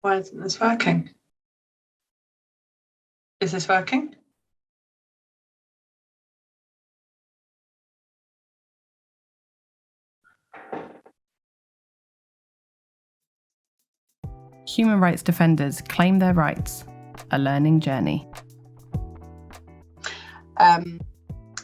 Why isn't this working? Is this working? Human rights defenders claim their rights, a learning journey.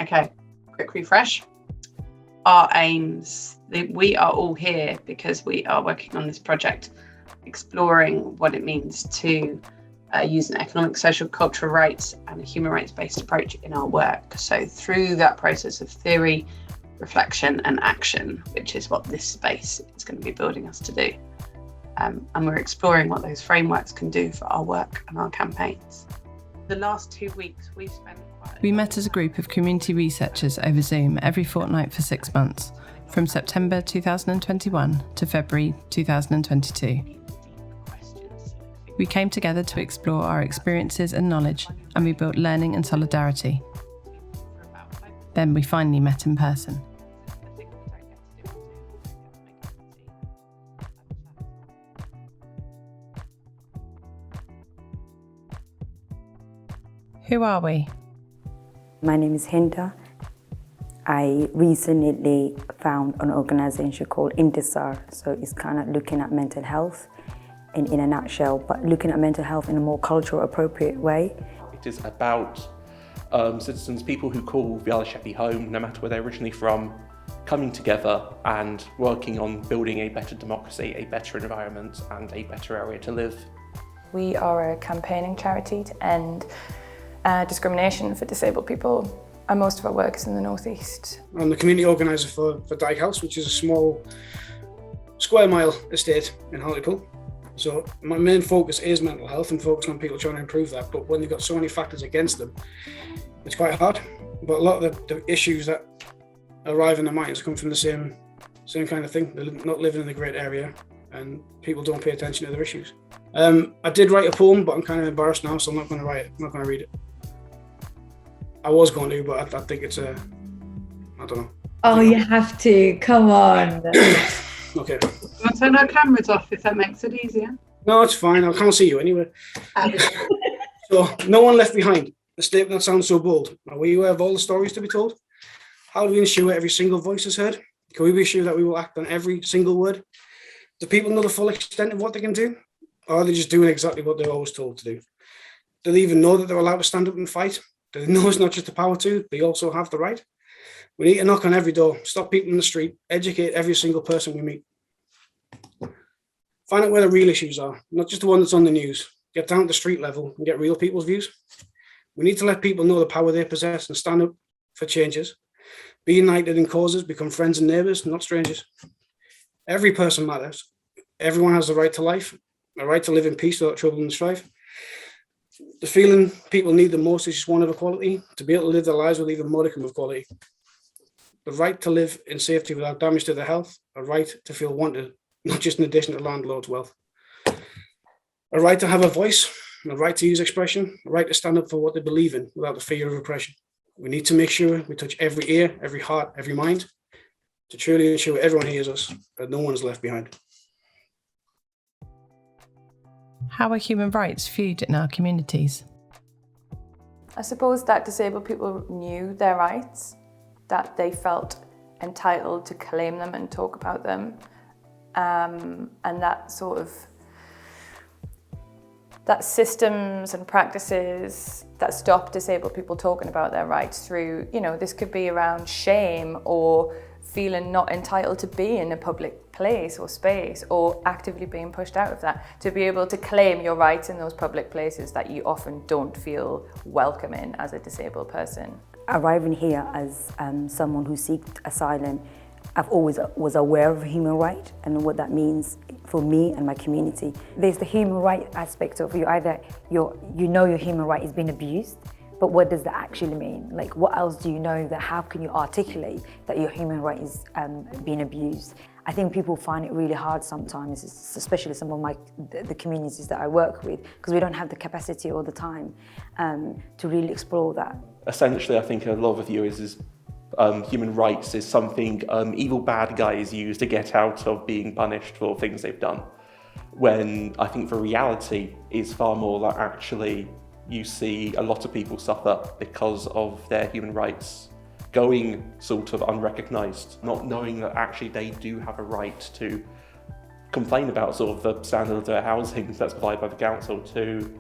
Okay, quick refresh. Our aims, we are all here because we are working on this project, exploring what it means to use an economic, social, cultural rights and a human rights-based approach in our work. So through that process of theory, reflection and action, which is what this space is going to be building us to do. And we're exploring what those frameworks can do for our work and our campaigns. The last 2 weeks we've spent We met as a group of community researchers over Zoom every fortnight for 6 months, from September 2021 to February 2022. We came together to explore our experiences and knowledge, and we built learning and solidarity. Then we finally met in person. Who are we? My name is Hinda. I recently found an organisation called Intisar, so it's kind of looking at mental health in a nutshell, but looking at mental health in a more cultural appropriate way. It is about citizens, people who call Viala Sheppey home, no matter where they're originally from, coming together and working on building a better democracy, a better environment and a better area to live. We are a campaigning charity to end discrimination for disabled people, and most of our work is in the North East. I'm the community organiser for Dyke House, which is a small square mile estate in Hartlepool. So my main focus is mental health and focusing on people trying to improve that, but when you've got so many factors against them, it's quite hard. But a lot of the issues that arrive in their minds come from the same kind of thing. They're not living in a great area and people don't pay attention to their issues. I did write a poem, but I'm kind of embarrassed now, so I'm not going to write it. I'm not going to read it. I was going to, but I think it's I don't know. Oh, you have to. Come on. Okay. We'll turn our cameras off if that makes it easier. No, it's fine. I can't see you anyway. So, no one left behind. A statement that sounds so bold. Are we aware of all the stories to be told? How do we ensure every single voice is heard? Can we be sure that we will act on every single word? Do people know the full extent of what they can do? Or are they just doing exactly what they're always told to do? Do they even know that they're allowed to stand up and fight? Do they know it's not just a power to, they also have the right? We need to knock on every door, stop people in the street, educate every single person we meet. Find out where the real issues are, not just the one that's on the news. Get down to the street level and get real people's views. We need to let people know the power they possess and stand up for changes. Be united in causes, become friends and neighbours, not strangers. Every person matters. Everyone has the right to life, a right to live in peace without trouble and strife. The feeling people need the most is just one of equality, to be able to live their lives with even modicum of quality. The right to live in safety without damage to their health, a right to feel wanted, not just in addition to landlord's wealth. A right to have a voice, a right to use expression, a right to stand up for what they believe in without the fear of oppression. We need to make sure we touch every ear, every heart, every mind, to truly ensure everyone hears us, that no one is left behind. How are human rights viewed in our communities? I suppose that disabled people knew their rights, that they felt entitled to claim them and talk about them, and that sort of that systems and practices that stop disabled people talking about their rights through, this could be around shame or feeling not entitled to be in a public place or space, or actively being pushed out of that, to be able to claim your rights in those public places that you often don't feel welcome in as a disabled person. Arriving here as someone who seeked asylum, I've always was aware of human right and what that means for me and my community. There's the human right aspect of your human right is being abused, but what does that actually mean? Like, what else do you know? That how can you articulate that your human right is being abused? I think people find it really hard sometimes, especially some of the communities that I work with, because we don't have the capacity all the time to really explore that. Essentially, I think a lot of the viewers is human rights is something evil bad guys use to get out of being punished for things they've done. when I think the reality is far more that actually you see a lot of people suffer because of their human rights going sort of unrecognised, not knowing that actually they do have a right to complain about sort of the standard of their housing that's provided by the council, to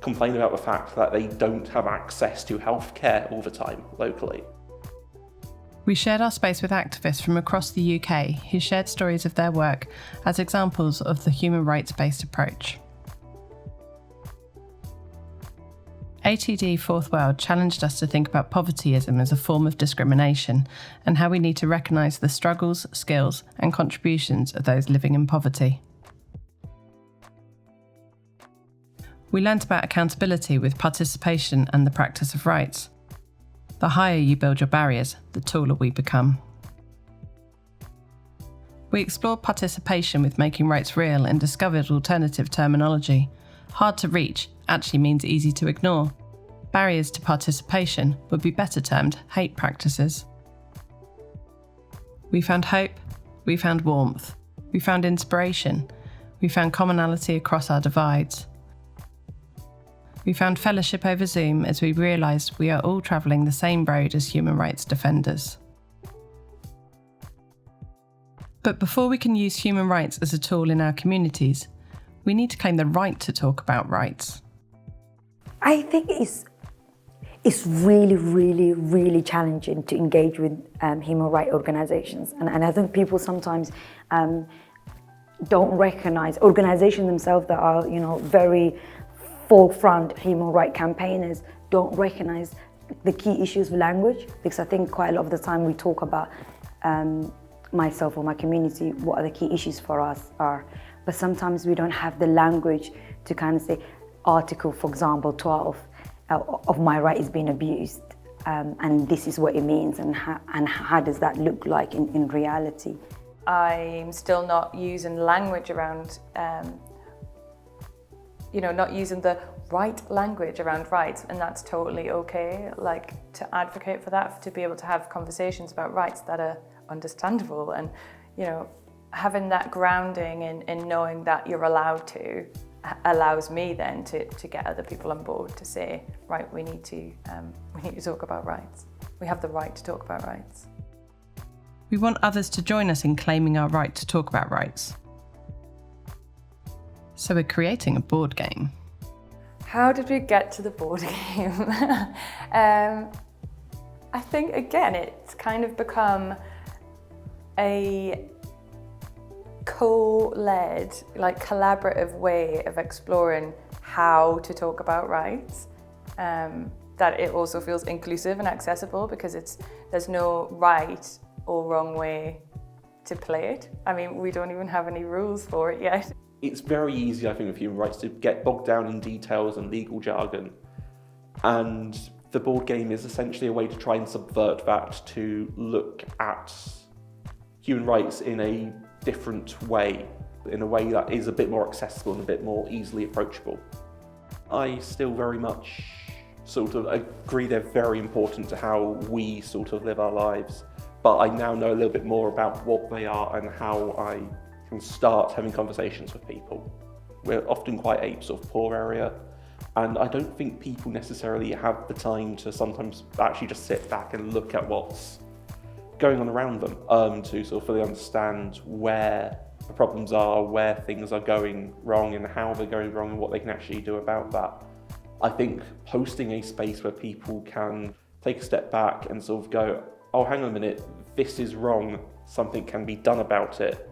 complain about the fact that they don't have access to healthcare all the time locally. We shared our space with activists from across the UK who shared stories of their work as examples of the human rights-based approach. ATD Fourth World challenged us to think about povertyism as a form of discrimination and how we need to recognise the struggles, skills and contributions of those living in poverty. We learnt about accountability with participation and the practice of rights. The higher you build your barriers, the taller we become. We explored participation with making rights real and discovered alternative terminology. Hard to reach actually means easy to ignore. Barriers to participation would be better termed hate practices. We found hope, we found warmth, we found inspiration, we found commonality across our divides. We found fellowship over Zoom as we realised we are all travelling the same road as human rights defenders. But before we can use human rights as a tool in our communities, we need to claim the right to talk about rights. I think it's really, really, really challenging to engage with human rights organisations. And I think people sometimes don't recognise organisations themselves that are, very forefront human rights campaigners don't recognise the key issues with language, because I think quite a lot of the time we talk about myself or my community, what are the key issues for us are, but sometimes we don't have the language to kind of say, Article, for example, 12 of my right is being abused, and this is what it means, and how does that look like in reality. I'm still not using language around not using the right language around rights, and that's totally okay. Like, to advocate for that, to be able to have conversations about rights that are understandable, and having that grounding in knowing that you're allowed to allows me then to get other people on board to say, right, we need to talk about rights. We have the right to talk about rights. We want others to join us in claiming our right to talk about rights. So we're creating a board game. How did we get to the board game? I think, again, it's kind of become a co-led, collaborative way of exploring how to talk about rights. That it also feels inclusive and accessible, because there's no right or wrong way to play it. I mean, we don't even have any rules for it yet. It's very easy, I think, with human rights to get bogged down in details and legal jargon. And the board game is essentially a way to try and subvert that, to look at human rights in a different way, in a way that is a bit more accessible and a bit more easily approachable. I still very much sort of agree they're very important to how we sort of live our lives, but I now know a little bit more about what they are and how I can start having conversations with people. We're often quite a sort of poor area, and I don't think people necessarily have the time to sometimes actually just sit back and look at what's going on around them, to sort of fully understand where the problems are, where things are going wrong and how they're going wrong and what they can actually do about that. I think hosting a space where people can take a step back and sort of go, oh, hang on a minute, this is wrong, something can be done about it,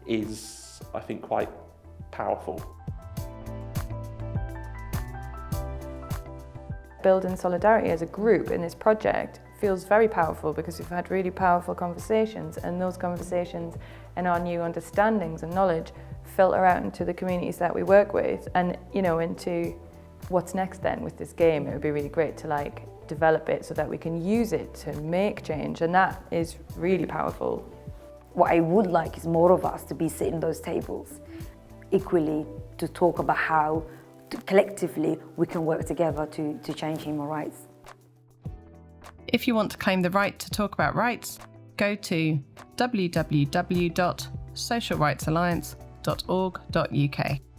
is, I think, quite powerful. Building solidarity as a group in this project feels very powerful, because we've had really powerful conversations, and those conversations and our new understandings and knowledge filter out into the communities that we work with, and into what's next then with this game. It would be really great to develop it so that we can use it to make change, and that is really powerful. What I would like is more of us to be sitting those tables equally, to talk about how collectively we can work together to change human rights. If you want to claim the right to talk about rights, go to www.socialrightsalliance.org. www.ecc.org.uk.